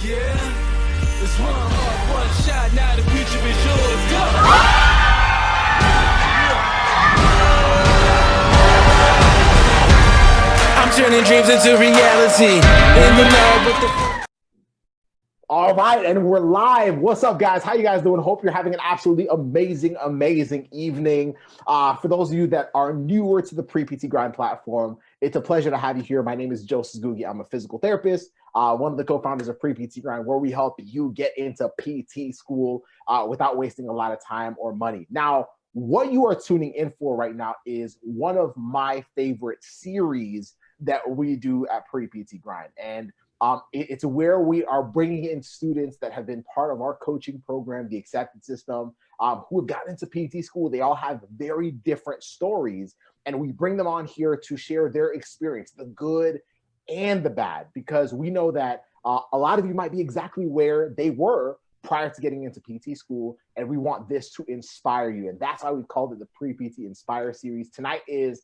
Yeah, it's one heart, one shot, now the future is yours. Go! I'm turning dreams into reality. In the lab with the... All right, and we're live. What's up, guys? How you guys doing? Hope you're having an absolutely amazing evening. For those of you that are newer to the Pre-PT Grind platform, it's a pleasure to have you here. My name is Joses Ngugi. I'm a physical therapist, one of the co-founders of Pre-PT Grind, where we help you get into PT school without wasting a lot of time or money. Now, what you are tuning in for right now is one of my favorite series that we do at Pre-PT Grind. And it's where we are bringing in students that have been part of our coaching program, the acceptance system, who have gotten into PT school. They all have very different stories, and we bring them on here to share their experience, the good and the bad, because we know that a lot of you might be exactly where they were prior to getting into PT school, and we want this to inspire you. And that's why we've called it the Pre-PT Inspire series. Tonight is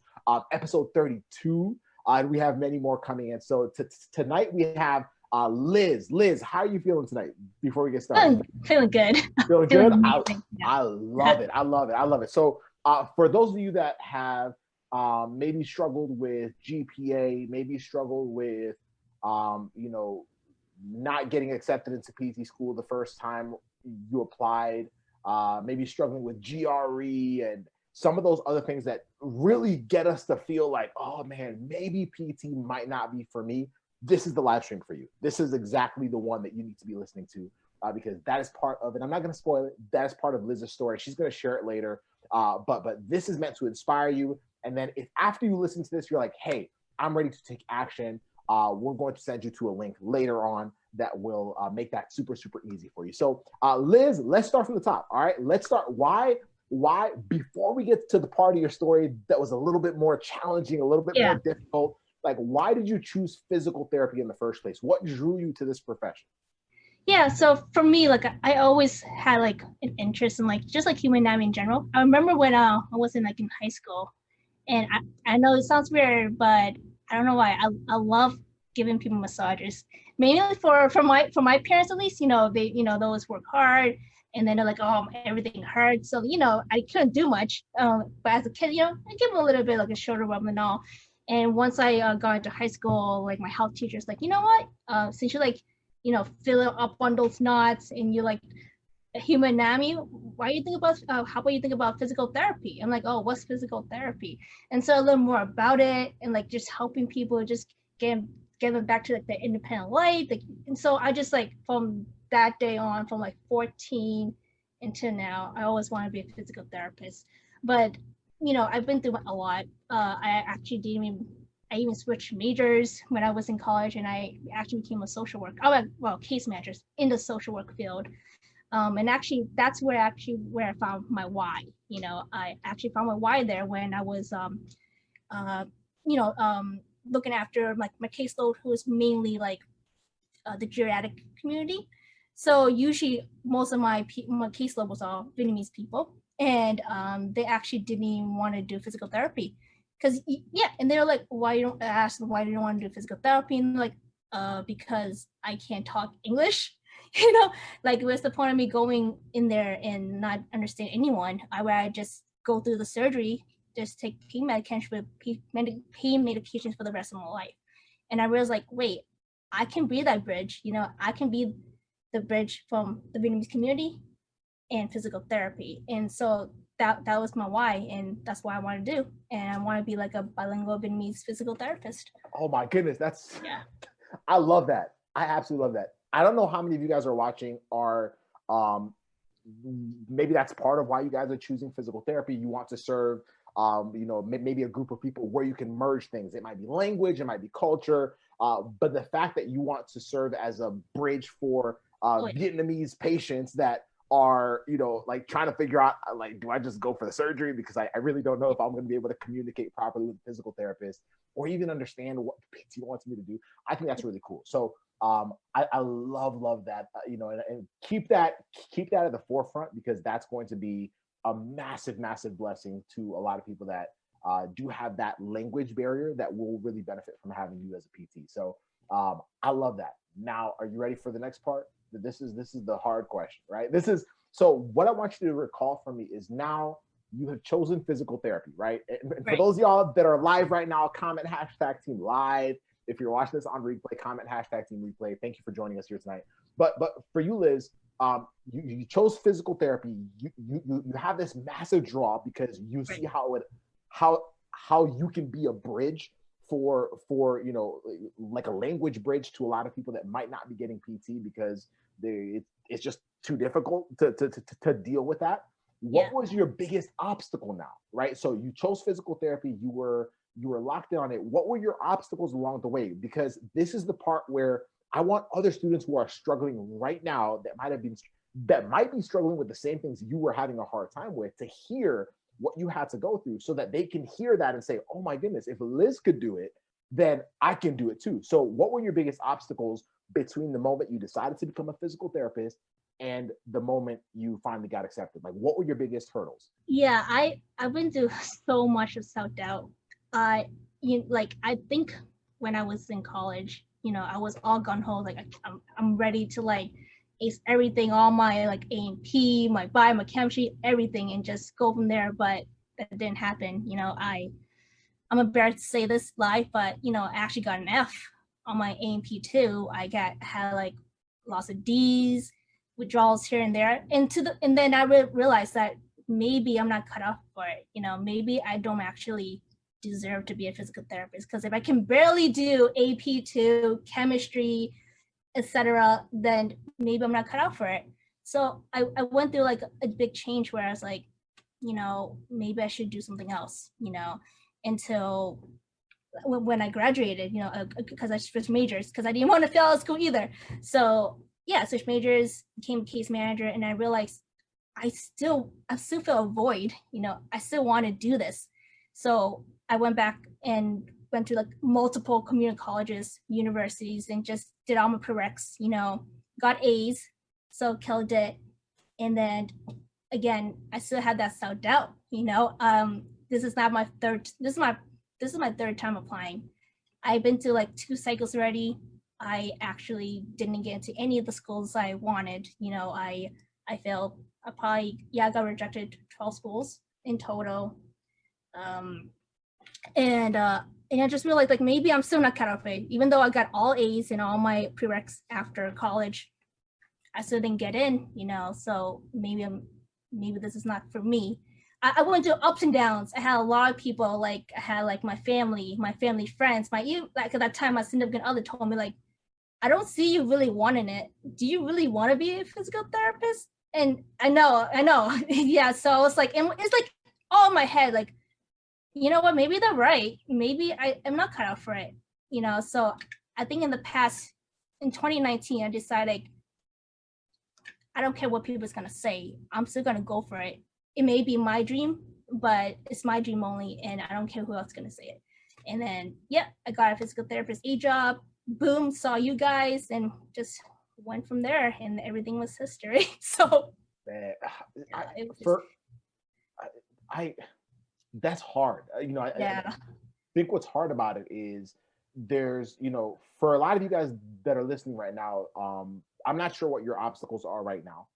episode 32. And we have many more coming in. So tonight we have Liz. Liz, how are you feeling tonight before we get started? I'm feeling good. Feeling good? Yeah. I love it. I love it. I love it. So for those of you that have maybe struggled with GPA, maybe struggled with, not getting accepted into PT school the first time you applied, maybe struggling with GRE and some of those other things that really get us to feel like, oh man, maybe PT might not be for me. This is the live stream for you. This is exactly the one that you need to be listening to because that is part of it. I'm not going to spoil it. That is part of Liz's story. She's going to share it later. But this is meant to inspire you. And then if after you listen to this, you're like, hey, I'm ready to take action. We're going to send you to a link later on that will make that super easy for you. So Liz, let's start from the top. All right, let's start. Why, before we get to the part of your story that was a little bit more challenging, a little bit more difficult, like why did you choose physical therapy in the first place? What drew you to this profession? Yeah, so for me, like I always had like an interest in like just like human anatomy in general. I remember when I was in high school, and I know it sounds weird, but I don't know why I love giving people massages. Mainly for my parents at least, they always work hard. And then they're like, oh, everything hurts. So, I couldn't do much. But as a kid, I give them a little bit like a shoulder rub and all. And once I got into high school, like my health teacher's like, you know what? Since you're filling up on those knots and you like human anatomy, how about you think about physical therapy? I'm like, oh, what's physical therapy? And so I learned more about it and like just helping people just get them back to like their independent life. And so I just like from that day on, from like 14 until now, I always want to be a physical therapist. But I've been through a lot. I even switched majors when I was in college, and I actually became a social worker. Case managers in the social work field. And actually, that's where I found my why. I actually found my why there when I was, looking after like my caseload, who was mainly like the geriatric community. So usually most of my caseload was all Vietnamese people, and they actually didn't even want to do physical therapy because and they're like, why you don't want to do physical therapy? And like, because I can't talk English. Like what's the point of me going in there and not understand anyone? I just go through the surgery, just take pain medications for the rest of my life. And I realized like, wait, I can be that bridge. I can be the bridge from the Vietnamese community and physical therapy. And so that was my why, and that's what I want to do. And I want to be like a bilingual Vietnamese physical therapist. Oh my goodness, I love that. I absolutely love that. I don't know how many of you guys are watching are maybe that's part of why you guys are choosing physical therapy. You want to serve maybe a group of people where you can merge things. It might be language, it might be culture, but the fact that you want to serve as a bridge for Vietnamese patients that are, like trying to figure out, like, do I just go for the surgery? Because I really don't know if I'm going to be able to communicate properly with a physical therapist or even understand what PT wants me to do. I think that's really cool. So I love that, and keep that at the forefront, because that's going to be a massive blessing to a lot of people that do have that language barrier that will really benefit from having you as a PT. So I love that. Now, are you ready for the next part? This is the hard question, right? So what I want you to recall from me is now you have chosen physical therapy, right? And for those of y'all that are live right now, comment #team live. If you're watching this on replay, comment #team replay. Thank you for joining us here tonight. But for you, Liz, you chose physical therapy. You have this massive draw because you see how you can be a bridge for like a language bridge to a lot of people that might not be getting PT because it's just too difficult to deal with that. What was your biggest obstacle now, right? So you chose physical therapy, you were locked in on it. What were your obstacles along the way? Because this is the part where I want other students who are struggling right now that might be struggling with the same things you were having a hard time with to hear what you had to go through so that they can hear that and say, oh my goodness, if Liz could do it, then I can do it too. So what were your biggest obstacles between the moment you decided to become a physical therapist and the moment you finally got accepted? Like, what were your biggest hurdles? Yeah, I went through so much of self-doubt. I think when I was in college, I was all gung-ho, like I'm ready to like ace everything, all my like A&P, my bio, my chemistry, everything, and just go from there. But that didn't happen. I'm embarrassed to say this live, but I actually got an F on my A&P too. I had like lots of D's, withdrawals here and there, and then I realized that maybe I'm not cut off for it. Maybe I don't actually deserve to be a physical therapist, because if I can barely do AP2, chemistry, etc., then maybe I'm not cut out for it. So I went through like a big change where I was like, maybe I should do something else, until when I graduated, because I switched majors because I didn't want to fail out of school either. So yeah, switched majors, became case manager, and I realized I still feel a void, I still want to do this. So I went back and went to like multiple community colleges, universities, and just did all my prereqs, got A's, so killed it. And then again, I still had that self-doubt, this is my third time applying. I've been to like 2 cycles already. I actually didn't get into any of the schools I wanted. I failed. I got rejected 12 schools in total. And I just realized like maybe I'm still not cut out for it. Even though I got all A's in all my prereqs after college, I still didn't get in, so maybe this is not for me. I went through ups and downs. I had a lot of people, like I had like my family friends, like at that time my significant other told me like, I don't see you really wanting it. Do you really want to be a physical therapist? And I know. Yeah, so I was like, and it's like all in my head, like, you know what, maybe they're right. Maybe I am not cut out for it, So I think in 2019, I decided I don't care what people's gonna say. I'm still gonna go for it. It may be my dream, but it's my dream only, and I don't care who else is gonna say it. And then, yeah, I got a physical therapist job. Boom, saw you guys, and just went from there, and everything was history. So, that's hard. I think what's hard about it is there's, for a lot of you guys that are listening right now, I'm not sure what your obstacles are right now,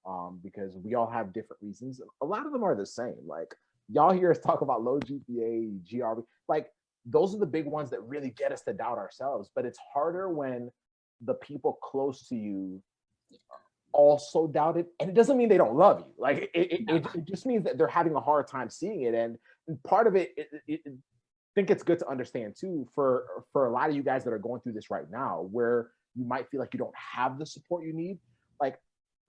because we all have different reasons. A lot of them are the same. Like, y'all hear us talk about low GPA, GRE, like those are the big ones that really get us to doubt ourselves. But it's harder when the people close to you also doubt it. And it doesn't mean they don't love you. Like it just means that they're having a hard time seeing it. And part of it, I think it's good to understand too, for a lot of you guys that are going through this right now, where you might feel like you don't have the support you need, like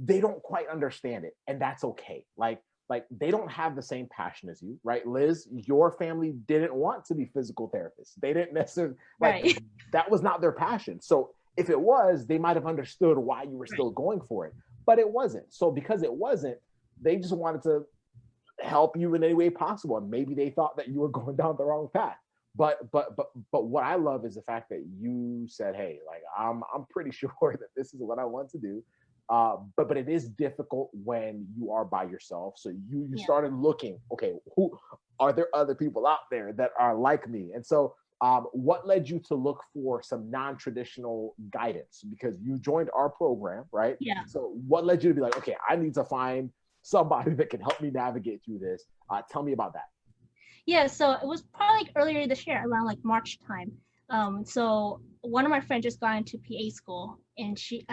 they don't quite understand it, and that's okay. Like they don't have the same passion as you, right? Liz, your family didn't want to be physical therapists. They didn't necessarily, like, that was not their passion. So if it was, they might have understood why you were still going for it, but it wasn't. So because it wasn't, they just wanted to help you in any way possible. And maybe they thought that you were going down the wrong path. But what I love is the fact that you said, hey, like I'm pretty sure that this is what I want to do. But it is difficult when you are by yourself. So you started looking, okay, who are there other people out there that are like me? And so what led you to look for some non-traditional guidance? Because you joined our program, right? Yeah. So what led you to be like, okay, I need to find somebody that can help me navigate through this? Tell me about that. Yeah, so it was probably like earlier this year, around like March time. So one of my friends just got into PA school, and she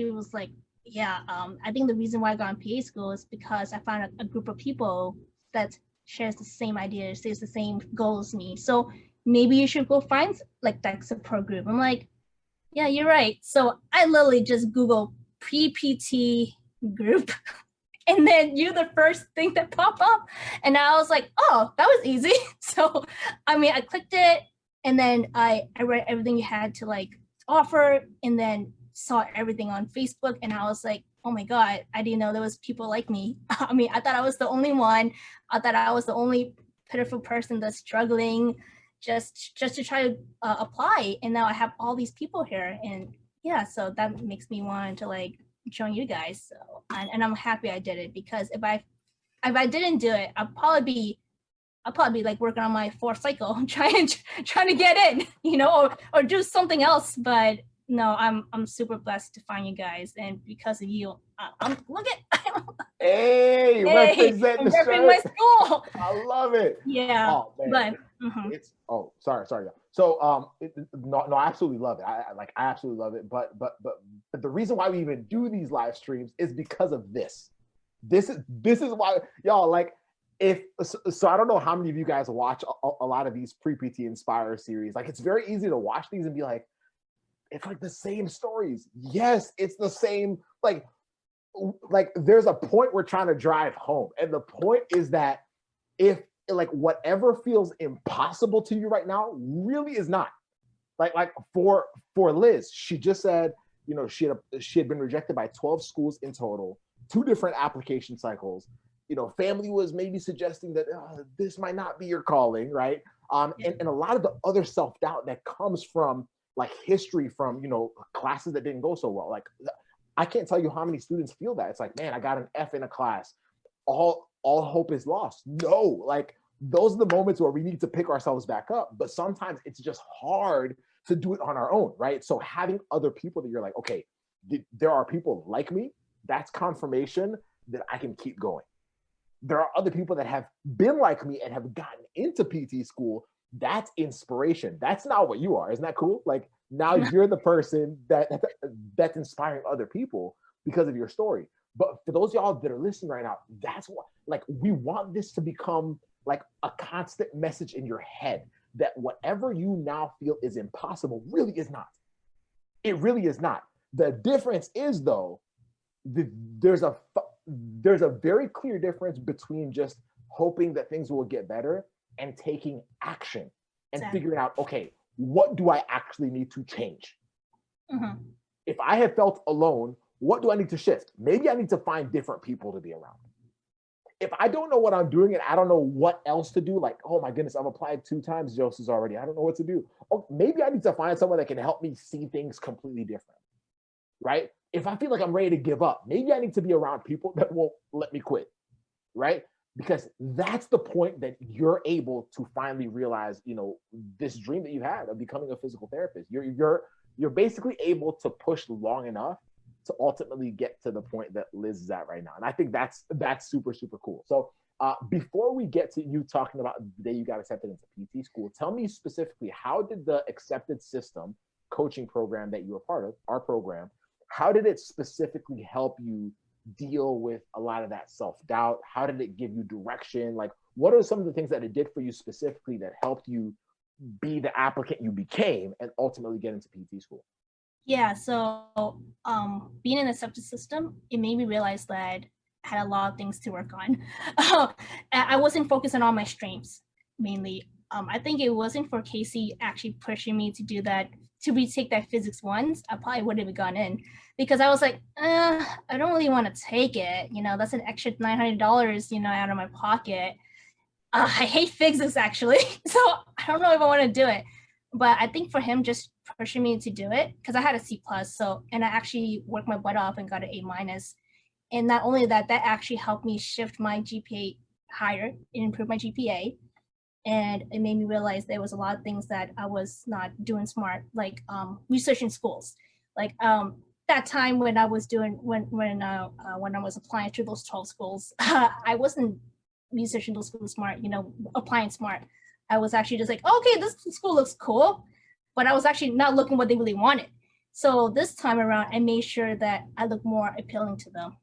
was like, yeah, I think the reason why I got in PA school is because I found a group of people that shares the same ideas, shares the same goals as me. So maybe you should go find like that support group. I'm like, yeah, you're right. So I literally just Google pre-PT group. And then you're the first thing that popped up. And I was like, oh, that was easy. So, I mean, I clicked it, and then I read everything you had to like offer, and then saw everything on Facebook. And I was like, oh my God, I didn't know there was people like me. I mean, I thought I was the only one. I thought I was the only pitiful person that's struggling just to try to apply. And now I have all these people here. And yeah, so that makes me want to like join you guys. So and I'm happy I did it, because if I didn't do it, I'll probably be like working on my fourth cycle, trying to get in, you know, or do something else. But no, I'm super blessed to find you guys, and because of you, look at hey, represent the shirt. My school. I love it. Yeah. Oh, man. But it's sorry. So no, I absolutely love it. I absolutely love it. But the reason why we even do these live streams is because of this. This is why, y'all, like, so I don't know how many of you guys watch a lot of these pre-PT Inspire series. Like, it's very easy to watch these and be like, it's like the same stories. Yes, it's the same. Like there's a point we're trying to drive home, and the point is that if like whatever feels impossible to you right now really is not. Like for Liz, she just said, you know, she had been rejected by 12 schools in total, 2 different application cycles. You know, family was maybe suggesting that this might not be your calling, right? And a lot of the other self-doubt that comes from like history, from, you know, classes that didn't go so well. Like, I can't tell you how many students feel that. It's like, man, I got an F in a class. All hope is lost. No, like, those are the moments where we need to pick ourselves back up. But sometimes it's just hard to do it on our own, right? So having other people that you're like, okay, there are people like me, that's confirmation that I can keep going. There are other people that have been like me and have gotten into PT school. That's inspiration. That's not what you are. Isn't that cool? Like, now you're the person that's inspiring other people because of your story. But for those of y'all that are listening right now, that's what, like, we want this to become like a constant message in your head, that whatever you now feel is impossible really is not. It really is not. The difference is, though, there's a very clear difference between just hoping that things will get better and taking action and figuring out, okay, what do I actually need to change? If I have felt alone, what do I need to shift? Maybe I need to find different people to be around. If I don't know what I'm doing and I don't know what else to do, like, oh my goodness, I've applied 2 times, Joses already, I don't know what to do. Oh, maybe I need to find someone that can help me see things completely different, right? If I feel like I'm ready to give up, maybe I need to be around people that won't let me quit, right? Because that's the point that you're able to finally realize, you know, this dream that you had of becoming a physical therapist. You're basically able to push long enough to ultimately get to the point that Liz is at right now. And I think that's super, super cool. So before we get to you talking about the day you got accepted into PT school, tell me specifically, how did the accepted system coaching program that you were part of, our program, how did it specifically help you deal with a lot of that self-doubt? How did it give you direction? Like, what are some of the things that it did for you specifically that helped you be the applicant you became and ultimately get into PT school? Yeah, so being in the accepted system, it made me realize that I had a lot of things to work on. I wasn't focusing on my strengths mainly. I think it wasn't for Casey actually pushing me to do that, to retake that physics ones, I probably wouldn't have gone in, because I was like, I don't really want to take it. You know, that's an extra $900, you know, out of my pocket. I hate physics actually, so I don't know if I want to do it. But I think for him just pushing me to do it, because I had a C+, so, and I actually worked my butt off and got an A-. And not only that, that actually helped me shift my GPA higher and improve my GPA. And it made me realize there was a lot of things that I was not doing smart, like researching schools. Like that time when I was doing, when I was applying to those 12 schools, I wasn't researching those schools smart, applying smart. I was actually just like, okay, this school looks cool, but I was actually not looking what they really wanted. So this time around, I made sure that I look more appealing to them,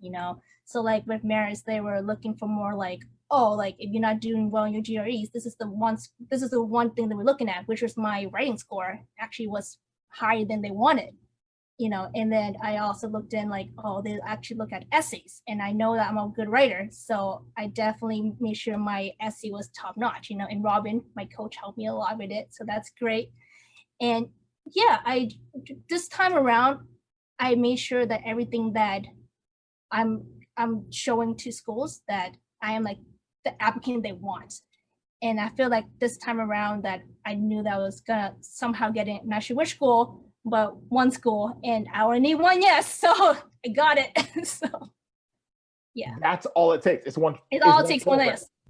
So like with Marist, they were looking for more like, oh, like if you're not doing well in your GREs, this is the one thing that we're looking at, which was my writing score actually was higher than they wanted, And then I also looked in like, oh, they actually look at essays, and I know that I'm a good writer, so I definitely made sure my essay was top notch, And Robin, my coach, helped me a lot with it, so that's great. And yeah, this time around, I made sure that everything that I'm showing to schools that I am like the applicant they want. And I feel like this time around that I knew that I was gonna somehow get in, not sure which school, but one school, and I only need one yes, so I got it. So yeah. That's all it takes. It's one yes.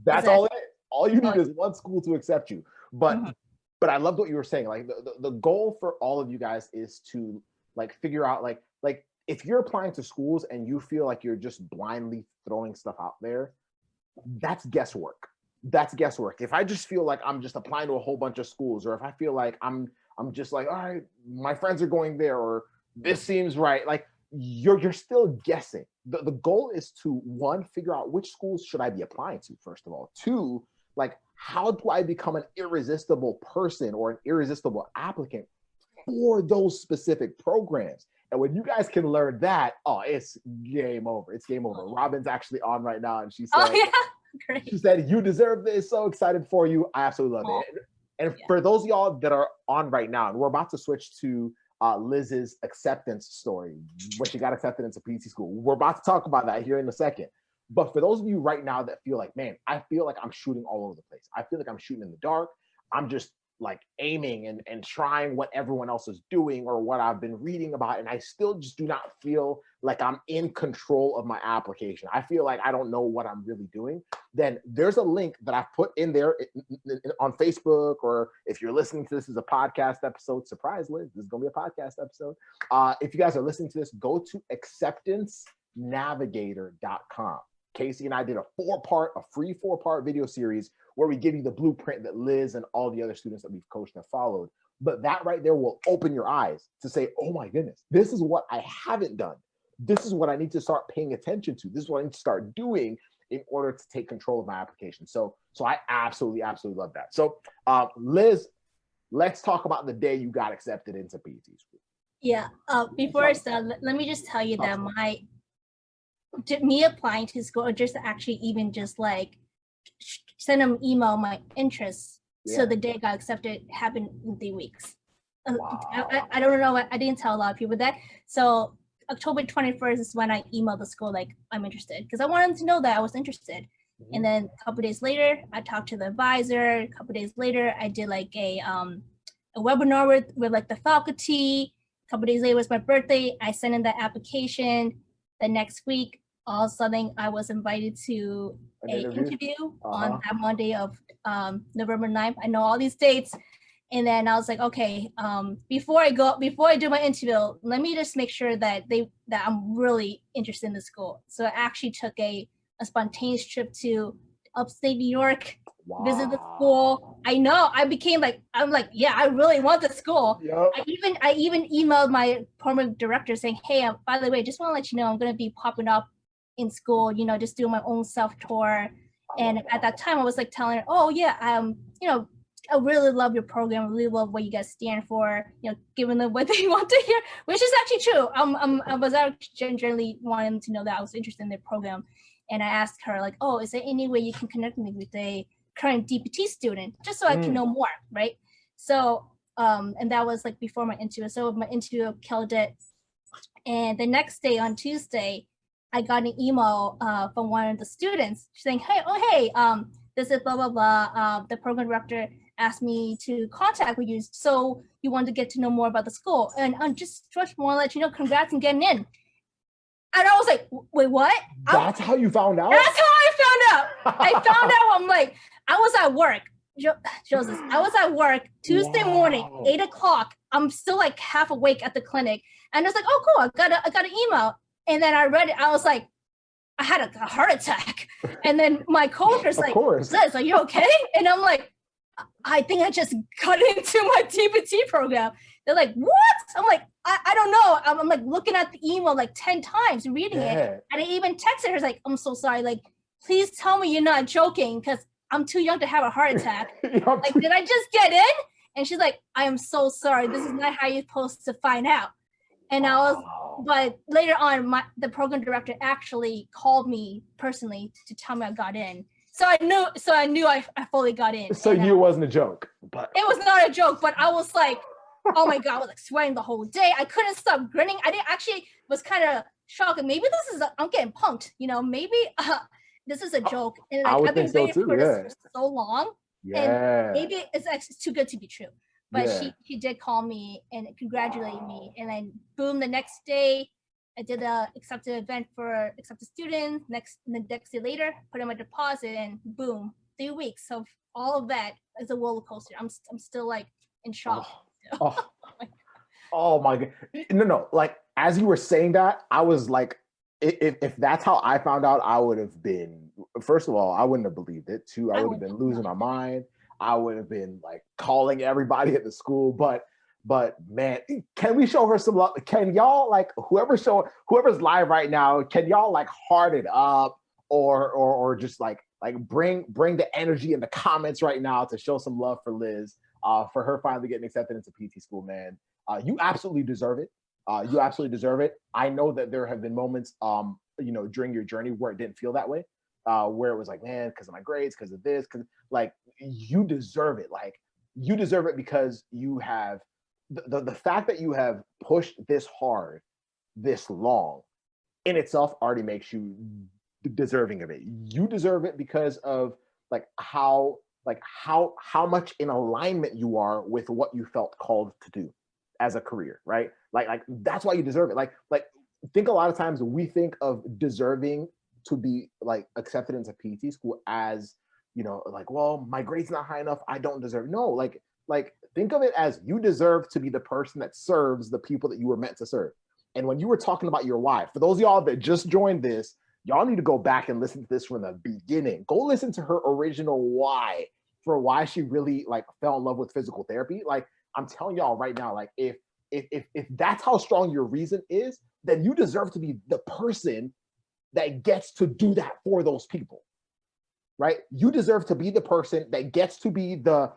That's all it is. All you need is one school to accept you. But but I loved what you were saying. Like the goal for all of you guys is to like figure out like if you're applying to schools and you feel like you're just blindly throwing stuff out there, that's guesswork. That's guesswork. If I just feel like I'm just applying to a whole bunch of schools, or if I feel like I'm just like, all right, my friends are going there, or this seems right, like you're still guessing. The goal is to, one, figure out which schools should I be applying to, first of all. Two, like, how do I become an irresistible person or an irresistible applicant for those specific programs? And when you guys can learn that, oh, it's game over. It's game over. Robin's actually on right now, and she said, oh, yeah. Great. She said, you deserve this. So excited for you. I absolutely love it. And for those of y'all that are on right now, and we're about to switch to Liz's acceptance story, when she got accepted into PT school. We're about to talk about that here in a second. But for those of you right now that feel like, man, I feel like I'm shooting all over the place. I feel like I'm shooting in the dark. I'm just like aiming and trying what everyone else is doing or what I've been reading about, and I still just do not feel like I'm in control of my application. I feel like I don't know what I'm really doing. Then there's a link that I've put in there on Facebook, or if you're listening to this as a podcast episode, surprise, Liz, this is gonna be a podcast episode. If you guys are listening to this, go to acceptancenavigator.com. Casey and I did a free four-part video series where we give you the blueprint that Liz and all the other students that we've coached have followed. But that right there will open your eyes to say, oh my goodness, this is what I haven't done. This is what I need to start paying attention to. This is what I need to start doing in order to take control of my application. So I absolutely love that. So Liz, let's talk about the day you got accepted into PT school. Yeah, before I start, let me just tell you that me applying to school, or just actually even just like send them email my interests. So the day I got accepted happened in 3 weeks. Wow. I don't know, I didn't tell a lot of people that. So October 21st is when I emailed the school like I'm interested, because I wanted them to know that I was interested. And then a couple days later, I talked to the advisor. A couple days later, I did like a webinar with like the faculty. A couple days later was my birthday. I sent in the application. The next week, all of a sudden, I was invited to an interview on that Monday of November 9th. I know all these dates. And then I was like, okay, before I do my interview, let me just make sure that I'm really interested in the school. So I actually took a spontaneous trip to upstate New York, visit the school. I know, I'm like, yeah, I really want the school. Yep. I even emailed my program director saying, hey, by the way, just want to let you know I'm going to be popping up in school, just doing my own self tour. And at that time I was like telling her, oh yeah, I really love your program. I really love what you guys stand for, giving them what they want to hear, which is actually true. I was actually generally wanting to know that I was interested in their program. And I asked her like, oh, is there any way you can connect me with a current DPT student, just so I can know more, right? So, and that was like before my interview. So my interview killed it. And the next day on Tuesday, I got an email from one of the students saying, hey, this is blah, blah, blah. The program director asked me to contact with you. So you want to get to know more about the school. And I just want to let you know, congrats on getting in. And I was like, wait, what? That's how you found out? That's how I found out. I found out, I'm like, I was at work Joseph, I was at work Tuesday morning, 8 o'clock. I'm still like half awake at the clinic. And it's like, oh, cool, I got an email. And then I read it. I was like, I had a heart attack. And then my coworker's like, Liz, are you okay? And I'm like, I think I just got into my DPT program. They're like, what? I'm like, I don't know. I'm like looking at the email like 10 times, reading it. And I even texted her, like, I'm so sorry. Like, please tell me you're not joking because I'm too young to have a heart attack. Like, did I just get in? And she's like, I am so sorry. This is not how you're supposed to find out. And I was, but later on, the program director actually called me personally to tell me I got in. So I knew I fully got in. So you wasn't a joke, but it was not a joke. But I was like, oh my God, I was like sweating the whole day. I couldn't stop grinning. I didn't actually was kind of shocked. Maybe this is I'm getting punked. You know, maybe this is a joke. And like I've been waiting for this for so long. And maybe it's too good to be true. But she did call me and congratulate me. And then boom, the next day, I did a accepted event for accepted students. The next day later, put in my deposit and boom, 3 weeks. So all of that is a roller coaster. I'm still like in shock. Oh my God. No. Like as you were saying that, I was like, if that's how I found out, I would have been, first of all, I wouldn't have believed it. Two, I would have been losing my mind. I would have been like calling everybody at the school, but man, can we show her some love? Can y'all like whoever's live right now? Can y'all like heart it up or just like bring the energy in the comments right now to show some love for Liz, for her finally getting accepted into PT school, man. You absolutely deserve it. You absolutely deserve it. I know that there have been moments, during your journey where it didn't feel that way. Where it was like, man, because of my grades, because of this, because like you deserve it. Like you deserve it because you have the fact that you have pushed this hard, this long, in itself already makes you deserving of it. You deserve it because of how much in alignment you are with what you felt called to do as a career, right? Like that's why you deserve it. Like think a lot of times we think of deserving to be like accepted into PT school as, like, well, my grade's not high enough, I don't deserve. No, like think of it as you deserve to be the person that serves the people that you were meant to serve. And when you were talking about your why, for those of y'all that just joined this, y'all need to go back and listen to this from the beginning. Go listen to her original why for why she really like fell in love with physical therapy. Like I'm telling y'all right now, like if that's how strong your reason is, then you deserve to be the person that gets to do that for those people, right? You deserve to be the person that gets to be the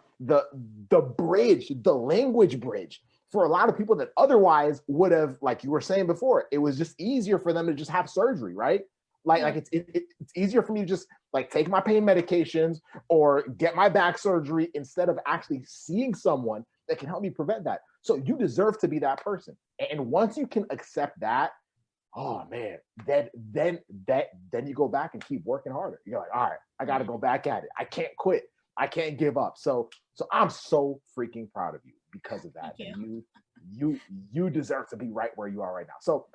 bridge, the language bridge for a lot of people that otherwise would have, like you were saying before, it was just easier for them to just have surgery, right? Like it's easier for me to just like take my pain medications or get my back surgery instead of actually seeing someone that can help me prevent that. So you deserve to be that person. And once you can accept that, oh man, then you go back and keep working harder. You're like, all right, I got to go back at it. I can't quit. I can't give up. So I'm so freaking proud of you because of that. And you deserve to be right where you are right now. So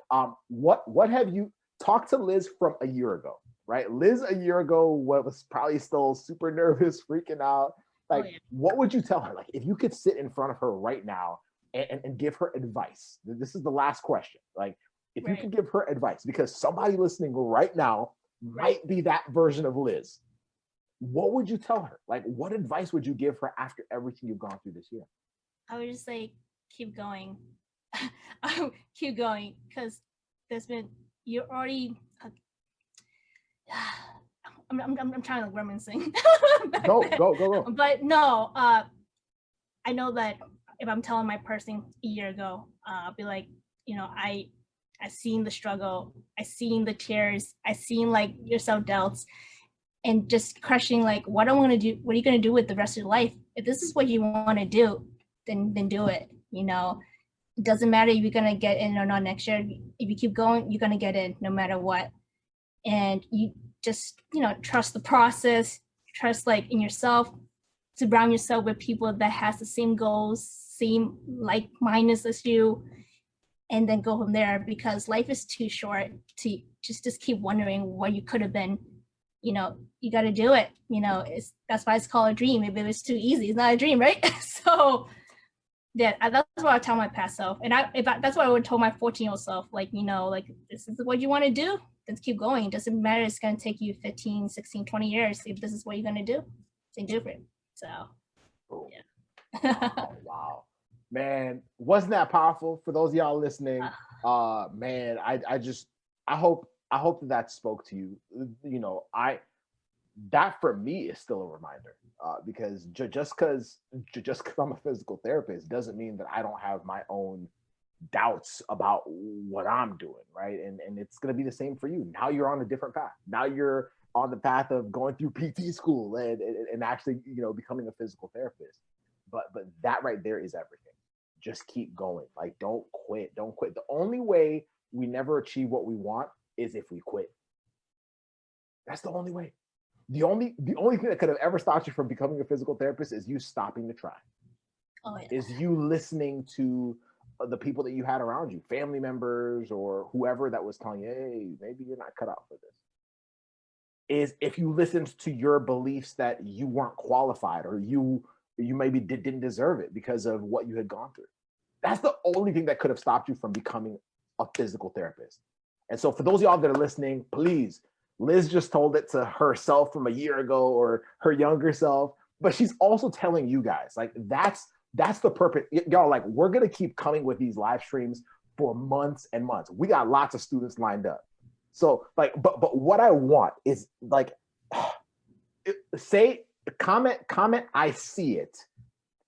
what have you talked to Liz from a year ago, right? Liz a year ago was probably still super nervous, freaking out. Like, what would you tell her? Like, if you could sit in front of her right now and give her advice, this is the last question. Like, if you could give her advice, because somebody listening right now might be that version of Liz, what would you tell her? Like, what advice would you give her after everything you've gone through this year? I would just say, keep going. Keep going, because you're already, I'm trying to reminiscing. Go. But no, I know that if I'm telling my person a year ago, I'll be like, I seen the struggle, I seen the tears, I seen like your self-doubts, and just questioning like, what I'm gonna do, what are you gonna do with the rest of your life? If this is what you want to do, then do it. It doesn't matter if you're gonna get in or not next year. If you keep going, you're gonna get in no matter what. And you just, trust the process, trust like in yourself, surround yourself with people that has the same goals, same like-mindedness as you, and then go from there, because life is too short to just keep wondering what you could have been, you know, you got to do it. You know, that's why it's called a dream. If it was too easy, it's not a dream, right? So yeah, that's what I tell my past self. And that's what I would tell my 14-year-old self, like, you know, like, this is what you want to do, let's keep going. It doesn't matter, it's going to take you 15, 16, 20 years. If this is what you're going to do, then do it. So, yeah. Oh, wow. Man, wasn't that powerful for those of y'all listening? Man, I hope that spoke to you. You know, that for me is still a reminder, because just because I'm a physical therapist doesn't mean that I don't have my own doubts about what I'm doing, right? And it's going to be the same for you. Now you're on a different path. Now you're on the path of going through PT school and actually, you know, becoming a physical therapist. But that right there is everything. Just keep going. Like, don't quit. Don't quit. The only way we never achieve what we want is if we quit. That's the only way. The only thing that could have ever stopped you from becoming a physical therapist is you stopping to try. Oh, yeah. Is you listening to the people that you had around you, family members or whoever that was telling you, hey, maybe you're not cut out for this. Is if you listened to your beliefs that you weren't qualified or you maybe didn't deserve it because of what you had gone through. That's the only thing that could have stopped you from becoming a physical therapist. And so for those of y'all that are listening, please, Liz just told it to herself from a year ago or her younger self, but she's also telling you guys, like, that's the purpose. Y'all, like, we're going to keep coming with these live streams for months and months. We got lots of students lined up. So like, but what I want is like, comment, I see it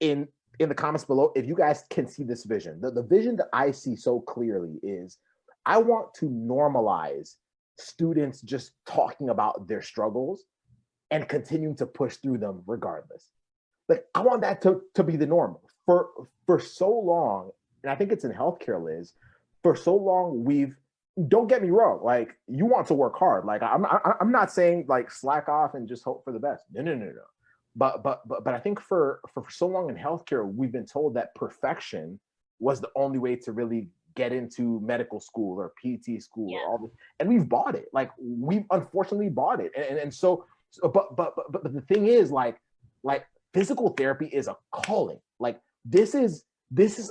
in the comments below if you guys can see this vision. The vision that I see so clearly is I want to normalize students just talking about their struggles and continuing to push through them regardless. Like, I want that to be the norm. For so long, and I think it's in healthcare, Liz, for so long don't get me wrong, like, you want to work hard. Like, I'm not saying like slack off and just hope for the best. No. But I think for so long in healthcare, we've been told that perfection was the only way to really get into medical school or PT school or all this, and we've bought it. Like, we've unfortunately bought it. And so but the thing is, like physical therapy is a calling. Like, this is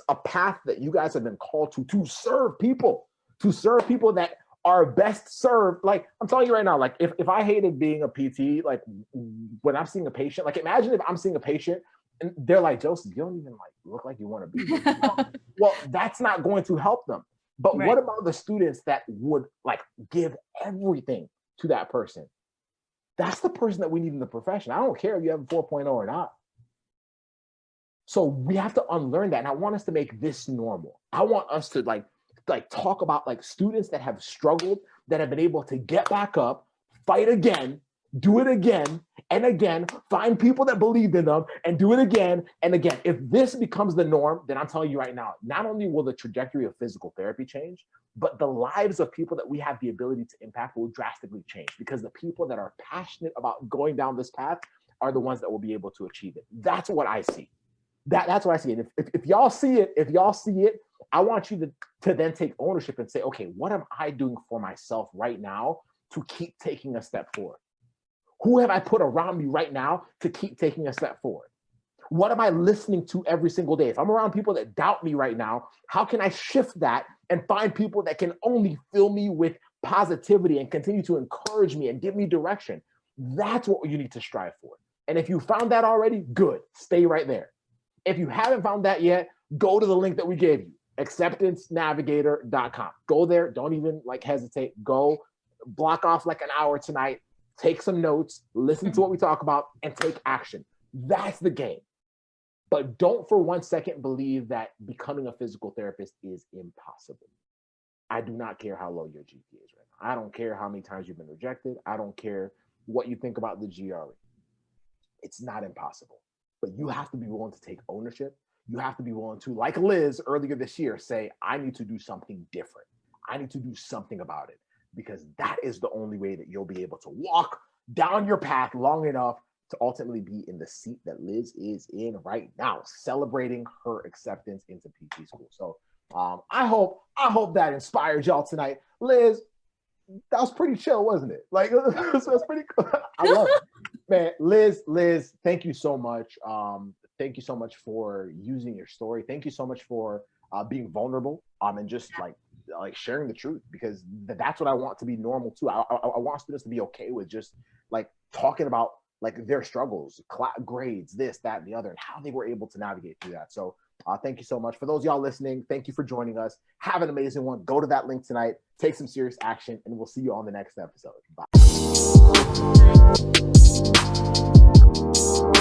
a path that you guys have been called to serve people that are best served. Like, I'm telling you right now, like, if I hated being a PT, like, when I'm seeing a patient, like, imagine if I'm seeing a patient and they're like, Joseph, you don't even like look like you want to be here. Well, that's not going to help them. But What about the students that would like give everything to that person? That's the person that we need in the profession. I don't care if you have a 4.0 or not. So we have to unlearn that. And I want us to make this normal. I want us to like talk about like students that have struggled, that have been able to get back up, fight again, do it again and again, find people that believe in them and do it again and again. If this becomes the norm, then I'm telling you right now, not only will the trajectory of physical therapy change, but the lives of people that we have the ability to impact will drastically change, because the people that are passionate about going down this path are the ones that will be able to achieve it. That's what I see. That's what I see. And if y'all see it, I want you to then take ownership and say, okay, what am I doing for myself right now to keep taking a step forward? Who have I put around me right now to keep taking a step forward? What am I listening to every single day? If I'm around people that doubt me right now, how can I shift that and find people that can only fill me with positivity and continue to encourage me and give me direction? That's what you need to strive for. And if you found that already, good, stay right there. If you haven't found that yet, go to the link that we gave you, acceptancenavigator.com. Go there, don't even like hesitate. Go block off like an hour tonight, take some notes, listen to what we talk about, and take action. That's the game. But don't for 1 second believe that becoming a physical therapist is impossible. I do not care how low your GPA is right now. I don't care how many times you've been rejected. I don't care what you think about the GRE. It's not impossible. But you have to be willing to take ownership. You have to be willing to, like Liz earlier this year, say, I need to do something different. I need to do something about it, because that is the only way that you'll be able to walk down your path long enough to ultimately be in the seat that Liz is in right now, celebrating her acceptance into PT school. So I hope that inspires y'all tonight. Liz, that was pretty chill, wasn't it? Like, that's pretty cool. I love it. Man, Liz, thank you so much. Thank you so much for using your story. Thank you so much for being vulnerable and just like sharing the truth, because that's what I want to be normal too. I want students to be okay with just like talking about like their struggles, grades, this, that, and the other, and how they were able to navigate through that. So thank you so much. For those of y'all listening, thank you for joining us. Have an amazing one. Go to that link tonight, take some serious action, and we'll see you on the next episode. Bye.